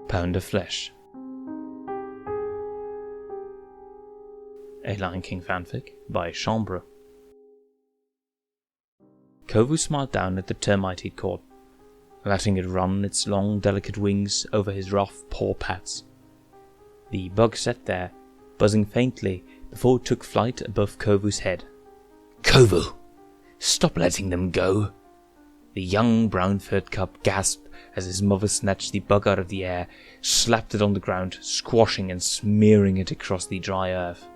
Pound of Flesh. A Lion King fanfic by Shembre. Kovu smiled down at the termite he'd caught, letting it run its long, delicate wings over his rough paw pads. The bug sat there, buzzing faintly before it took flight above Kovu's head. "Kovu! Stop letting them go!" The young brown-furred cub gasped as his mother snatched the bug out of the air, slapped it on the ground, squashing and smearing it across the dry earth.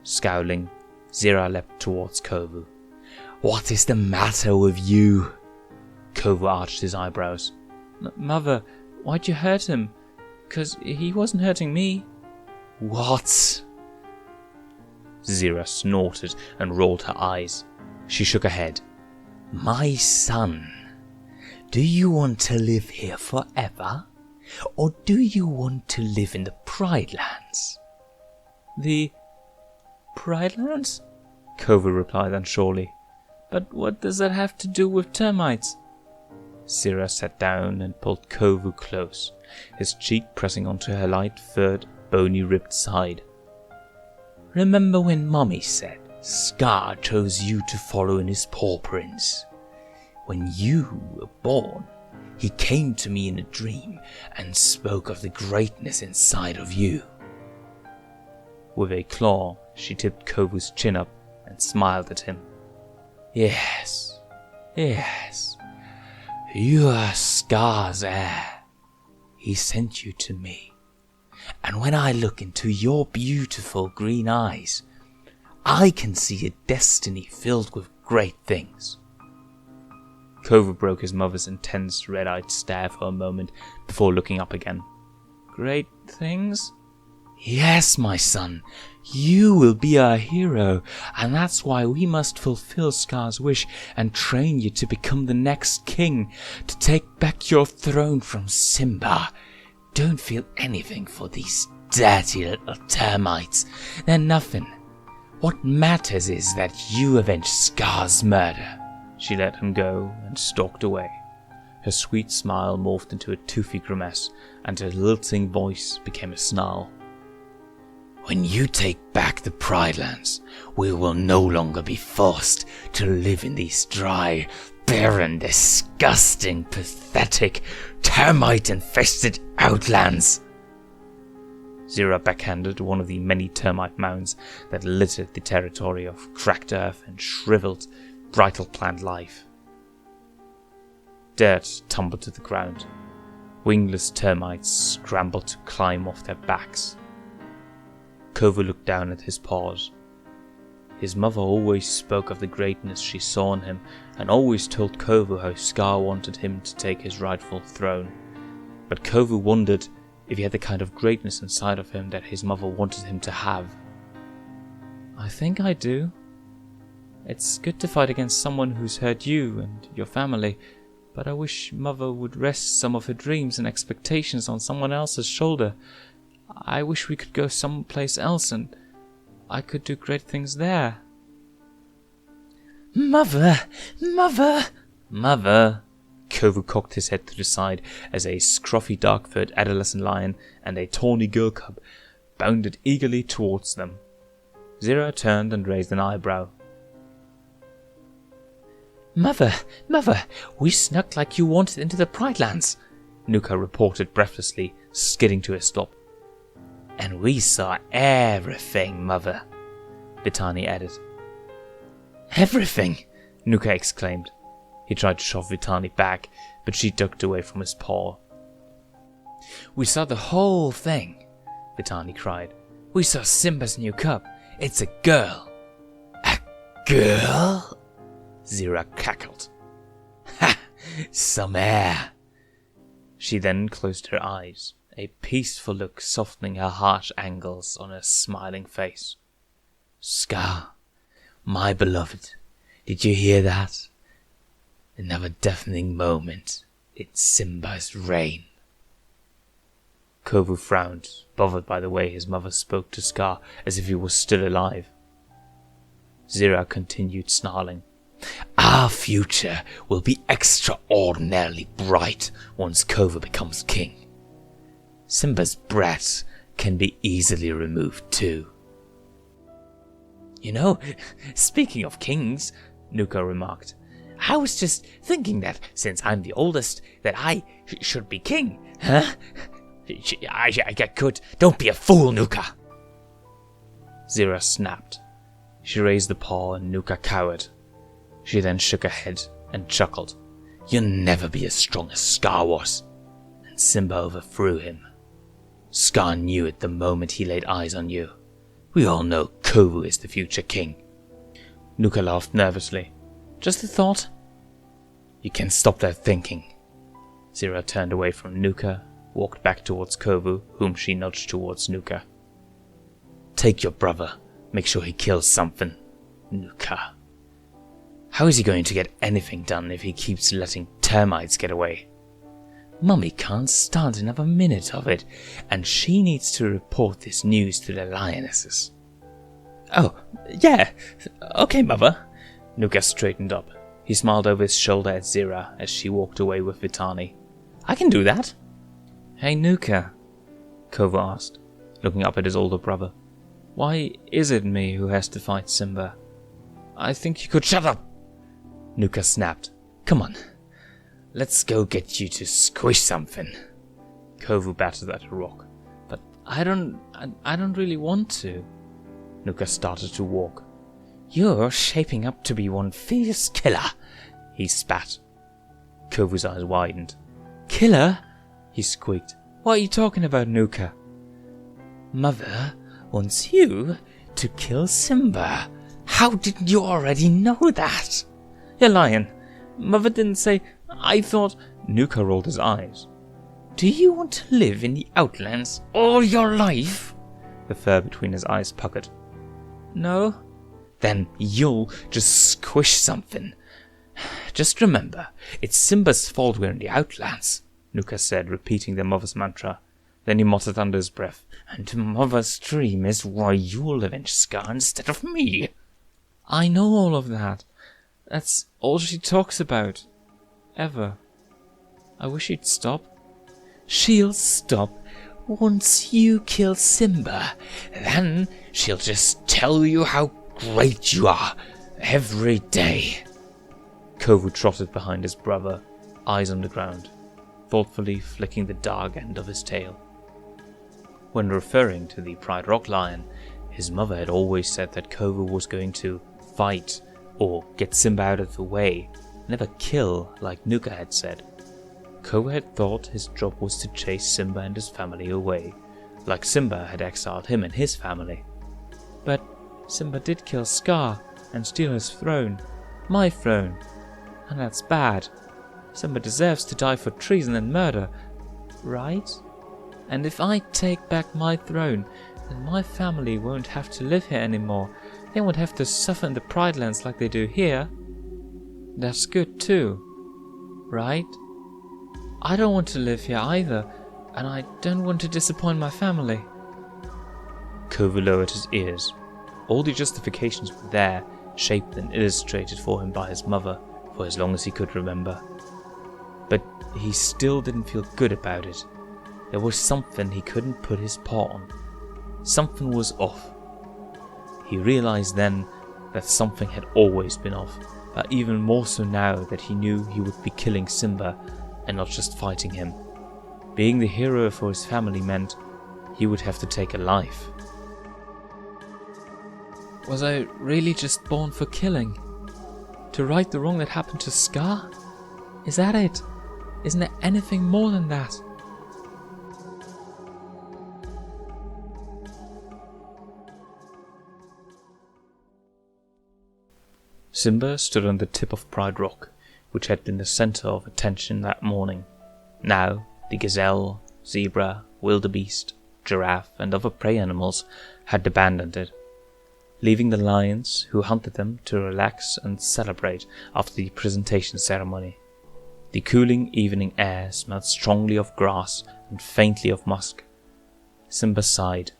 Scowling, Zira leapt towards Kovu. "What is the matter with you?" Kovu arched his eyebrows. Mother, why'd you hurt him? 'Cause he wasn't hurting me." "What?" Zira snorted and rolled her eyes. She shook her head. "My son, do you want to live here forever? Or do you want to live in the Pride Lands?" "The Pride Lands?" Kovu replied unsurely. "But what does that have to do with termites?" Zira sat down and pulled Kovu close, his cheek pressing onto her light-furred, bony-ribbed side. "Remember when Mommy said Scar chose you to follow in his paw prints? When you were born, he came to me in a dream and spoke of the greatness inside of you." With a claw, she tipped Kovu's chin up and smiled at him. Yes, you are Scar's heir. He sent you to me. And when I look into your beautiful green eyes, I can see a destiny filled with great things." Kovu broke his mother's intense red-eyed stare for a moment before looking up again. "Great things?" "Yes, my son, you will be our hero, and that's why we must fulfill Scar's wish and train you to become the next king, to take back your throne from Simba. Don't feel anything for these dirty little termites. They're nothing. What matters is that you avenge Scar's murder." She let him go and stalked away. Her sweet smile morphed into a toothy grimace, and her lilting voice became a snarl. "When you take back the Pride Lands, we will no longer be forced to live in these dry, barren, disgusting, pathetic, termite-infested outlands." Zira backhanded one of the many termite mounds that littered the territory of cracked earth and shriveled, brittle plant life. Dirt tumbled to the ground. Wingless termites scrambled to climb off their backs. Kovu looked down at his paws. His mother always spoke of the greatness she saw in him, and always told Kovu how Scar wanted him to take his rightful throne. But Kovu wondered if he had the kind of greatness inside of him that his mother wanted him to have. "I think I do. It's good to fight against someone who's hurt you and your family, but I wish Mother would rest some of her dreams and expectations on someone else's shoulder. I wish we could go someplace else and I could do great things there." Mother! Kovu cocked his head to the side as a scruffy dark-furred adolescent lion and a tawny girl cub bounded eagerly towards them. Zira turned and raised an eyebrow. Mother, we snuck like you wanted into the Pride Lands," Nuka reported breathlessly, skidding to a stop. "And we saw everything, Mother," Vitani added. "Everything?" Nuka exclaimed. He tried to shove Vitani back, but she ducked away from his paw. "We saw the whole thing," Vitani cried. "We saw Simba's new cub. It's a girl." "A girl?" Zira cackled. "Ha! Some air." She then closed her eyes, a peaceful look softening her harsh angles on her smiling face. "Scar, my beloved, did you hear that? Another deafening moment in Simba's reign." Kovu frowned, bothered by the way his mother spoke to Scar as if he was still alive. Zira continued snarling. "Our future will be extraordinarily bright once Kovu becomes king. Simba's breath can be easily removed too. You know, speaking of kings, Nuka remarked, I was just thinking that since I'm the oldest, that I should be king, huh? I could. Don't be a fool, Nuka. Zira snapped. She raised the paw and Nuka cowered. She then shook her head and chuckled. You'll never be as strong as Scar was. And Simba overthrew him. Scar knew it the moment he laid eyes on you. We all know Kovu is the future king. Nuka laughed nervously. Just a thought. You can stop that thinking. Zira turned away from Nuka, walked back towards Kovu, whom she nudged towards Nuka. Take your brother. Make sure he kills something. Nuka. How is he going to get anything done if he keeps letting termites get away? Mummy can't stand another minute of it, and she needs to report this news to the lionesses. Oh, yeah. Okay, Mother. Nuka straightened up. He smiled over his shoulder at Zira as she walked away with Vitani. I can do that. Hey, Nuka, Kovu asked, looking up at his older brother. Why is it me who has to fight Simba? I think you could shut up. Nuka snapped. Come on. Let's go get you to squish something. Kovu battered at a rock. But I don't really want to. Nuka started to walk. You're shaping up to be one fierce killer, he spat. Kovu's eyes widened. Killer? He squeaked. What are you talking about, Nuka? Mother wants you to kill Simba. How did you already know that? You're lying. Mother didn't say. I thought. Nuka rolled his eyes. Do you want to live in the Outlands all your life? The fur between his eyes puckered. No. Then you'll just squish something. Just remember, it's Simba's fault we're in the Outlands, Nuka said, repeating their mother's mantra. Then he muttered under his breath, and Mother's dream is why you'll avenge Scar instead of me. I know all of that. That's all she talks about. Ever. I wish she'd stop. She'll stop once you kill Simba. Then she'll just tell you how great you are every day. Kovu trotted behind his brother, eyes on the ground, thoughtfully flicking the dark end of his tail. When referring to the Pride Rock lion, his mother had always said that Kovu was going to fight or get Simba out of the way, never kill like Nuka had said. Kovu had thought his job was to chase Simba and his family away, like Simba had exiled him and his family. But Simba did kill Scar and steal his throne, my throne, and that's bad. Simba deserves to die for treason and murder, right? And if I take back my throne, then my family won't have to live here anymore. They won't have to suffer in the Pride Lands like they do here. That's good too, right? I don't want to live here either, and I don't want to disappoint my family. Kovu lowered his ears. All the justifications were there, shaped and illustrated for him by his mother, for as long as he could remember. But he still didn't feel good about it. There was something he couldn't put his paw on. Something was off. He realized then that something had always been off, but even more so now that he knew he would be killing Simba and not just fighting him. Being the hero for his family meant he would have to take a life. Was I really just born for killing? To right the wrong that happened to Scar? Is that it? Isn't there anything more than that? Simba stood on the tip of Pride Rock, which had been the center of attention that morning. Now, the gazelle, zebra, wildebeest, giraffe, and other prey animals had abandoned it, leaving the lions who hunted them to relax and celebrate after the presentation ceremony. The cooling evening air smelled strongly of grass and faintly of musk. Simba sighed,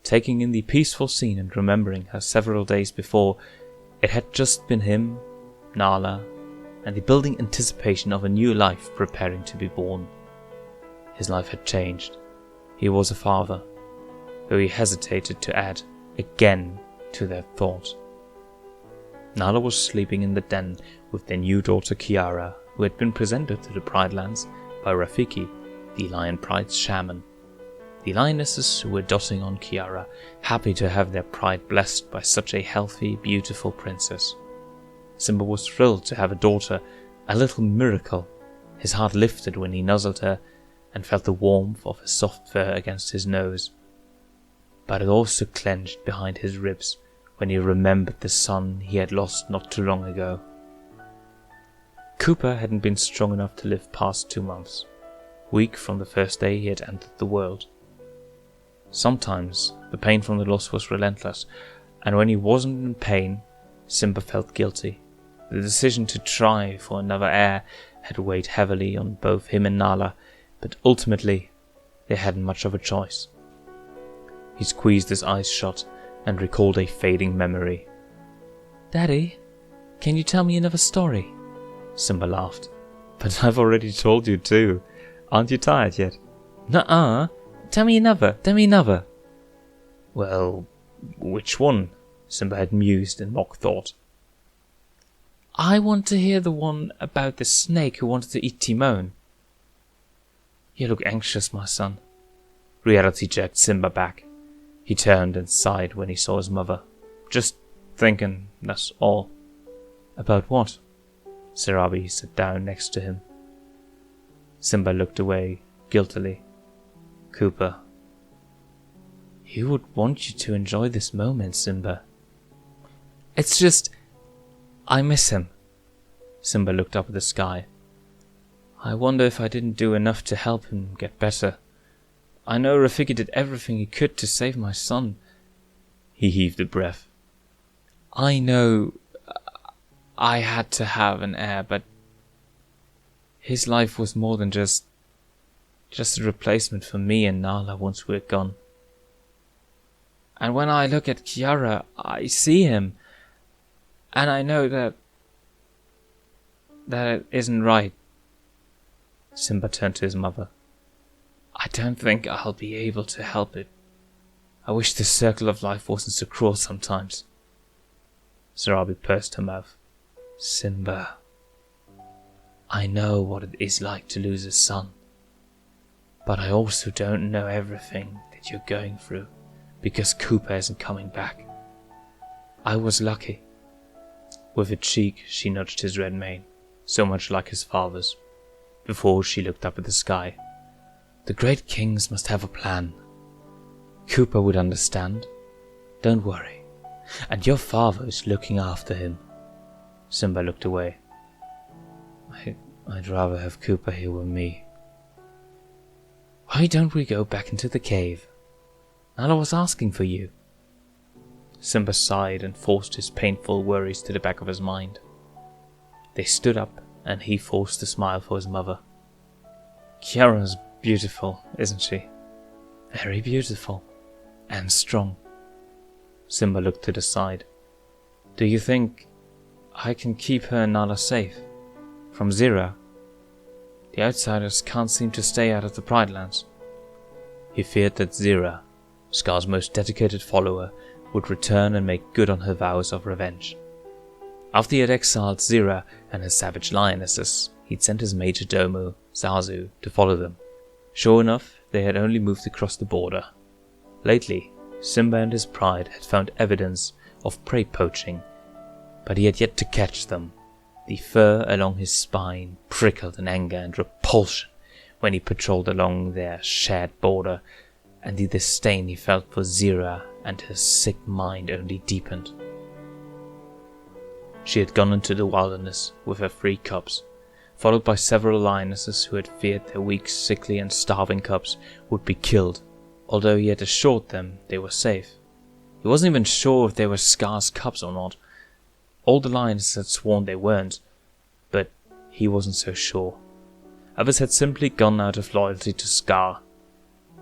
taking in the peaceful scene and remembering how several days before it had just been him, Nala, and the building anticipation of a new life preparing to be born. His life had changed. He was a father, though he hesitated to add again to that thought. Nala was sleeping in the den with their new daughter Kiara, who had been presented to the Pride Lands by Rafiki, the Lion Pride's shaman. The lionesses who were dotting on Kiara, happy to have their pride blessed by such a healthy, beautiful princess. Simba was thrilled to have a daughter, a little miracle. His heart lifted when he nuzzled her and felt the warmth of her soft fur against his nose. But it also clenched behind his ribs when he remembered the son he had lost not too long ago. Cooper hadn't been strong enough to live past 2 months, weak from the first day he had entered the world. Sometimes the pain from the loss was relentless, and when he wasn't in pain, Simba felt guilty. The decision to try for another heir had weighed heavily on both him and Nala, but ultimately they hadn't much of a choice. He squeezed his eyes shut and recalled a fading memory. "Daddy, can you tell me another story?" Simba laughed. "But I've already told you 2. Aren't you tired yet?" "Nuh-uh. Tell me another. "Well, which one?" Simba had mused in mock thought. "I want to hear the one about the snake who wanted to eat Timon." "You look anxious, my son." Reality jerked Simba back. He turned and sighed when he saw his mother. "Just thinking, that's all." "About what?" Sarabi sat down next to him. Simba looked away, guiltily. "Cooper." "You would want you to enjoy this moment, Simba." "It's just, I miss him." Simba looked up at the sky. "I wonder if I didn't do enough to help him get better. I know Rafiki did everything he could to save my son." He heaved a breath. "I know I had to have an heir, but his life was more than just a replacement for me and Nala once we're gone. And when I look at Kiara, I see him, and I know that it isn't right." Simba turned to his mother. "I don't think I'll be able to help it. I wish the circle of life wasn't so cruel sometimes." Sarabi pursed her mouth. "Simba, I know what it is like to lose a son. But I also don't know everything that you're going through, because Cooper isn't coming back. I was lucky." With a cheek, she nudged his red mane, so much like his father's, before she looked up at the sky. "The great kings must have a plan. Cooper would understand. Don't worry. And your father is looking after him." Simba looked away. I'd rather have Cooper here with me." "Why don't we go back into the cave? Nala was asking for you." Simba sighed and forced his painful worries to the back of his mind. They stood up, and he forced a smile for his mother. "Kiara's beautiful, isn't she?" "Very beautiful. And strong." Simba looked to the side. "Do you think I can keep her and Nala safe? From Zira? The outsiders can't seem to stay out of the Pride Lands." He feared that Zira, Scar's most dedicated follower, would return and make good on her vows of revenge. After he had exiled Zira and her savage lionesses, he'd sent his major domo, Zazu, to follow them. Sure enough, they had only moved across the border. Lately, Simba and his pride had found evidence of prey poaching, but he had yet to catch them. The fur along his spine prickled in anger and repulsion when he patrolled along their shared border, and the disdain he felt for Zira and her sick mind only deepened. She had gone into the wilderness with her 3 cubs, followed by several lionesses who had feared their weak, sickly and starving cubs would be killed, although he had assured them they were safe. He wasn't even sure if they were Scar's cubs or not. All the lionesses had sworn they weren't, but he wasn't so sure. Others had simply gone out of loyalty to Scar.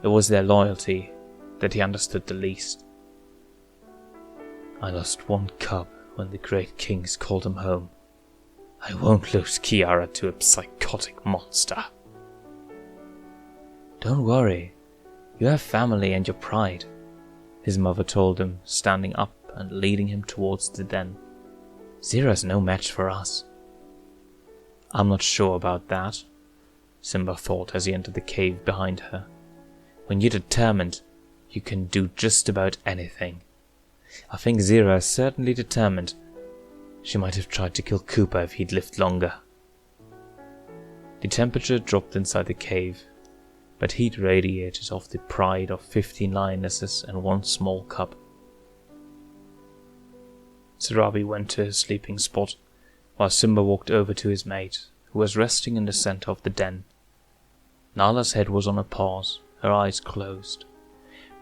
It was their loyalty that he understood the least. "I lost 1 cub when the great kings called him home. I won't lose Kiara to a psychotic monster." "Don't worry. You have family and your pride, his mother told him, standing up and leading him towards the den. Zira's no match for us. I'm not sure about that, Simba thought as he entered the cave behind her. When you're determined, you can do just about anything. I think Zira is certainly determined. She might have tried to kill Cooper if he'd lived longer. The temperature dropped inside the cave, but heat radiated off the pride of 15 lionesses and one small cub. Sarabi went to his sleeping spot, while Simba walked over to his mate, who was resting in the center of the den. Nala's head was on her paws, her eyes closed,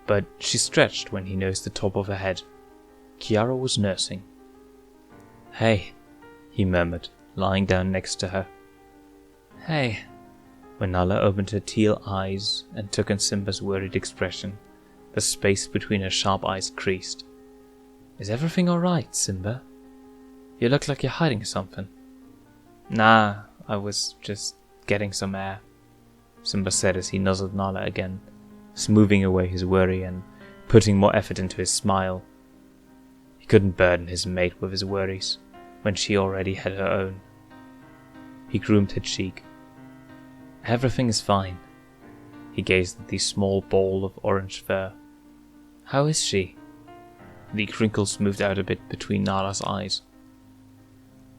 but she stretched when he nosed the top of her head. Kiara was nursing. "Hey," he murmured, lying down next to her. "Hey." When Nala opened her teal eyes and took in Simba's worried expression, the space between her sharp eyes creased. "Is everything alright, Simba? You look like you're hiding something." "Nah, I was just getting some air," Simba said as he nuzzled Nala again, smoothing away his worry and putting more effort into his smile. He couldn't burden his mate with his worries when she already had her own. He groomed her cheek. "Everything is fine." He gazed at the small ball of orange fur. "How is she?" The crinkles smoothed out a bit between Nala's eyes.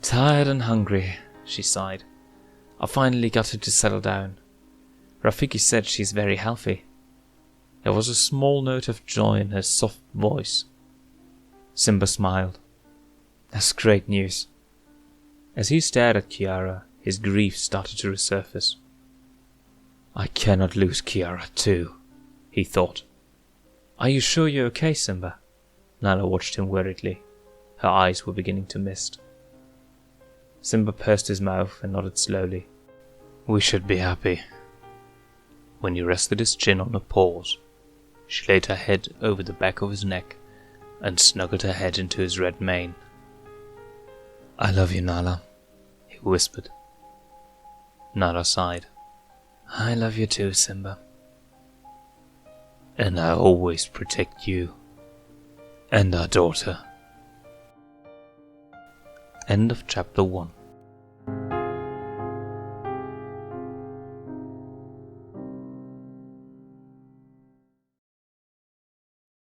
"Tired and hungry," she sighed. "I finally got her to settle down. Rafiki said she's very healthy." There was a small note of joy in her soft voice. Simba smiled. "That's great news." As he stared at Kiara, his grief started to resurface. "I cannot lose Kiara too," he thought. "Are you sure you're okay, Simba?" Nala watched him worriedly. Her eyes were beginning to mist. Simba pursed his mouth and nodded slowly. "We should be happy." When he rested his chin on her paws, she laid her head over the back of his neck and snuggled her head into his red mane. "I love you, Nala," he whispered. Nala sighed. "I love you too, Simba." "And I'll always protect you and our daughter." End of chapter 1.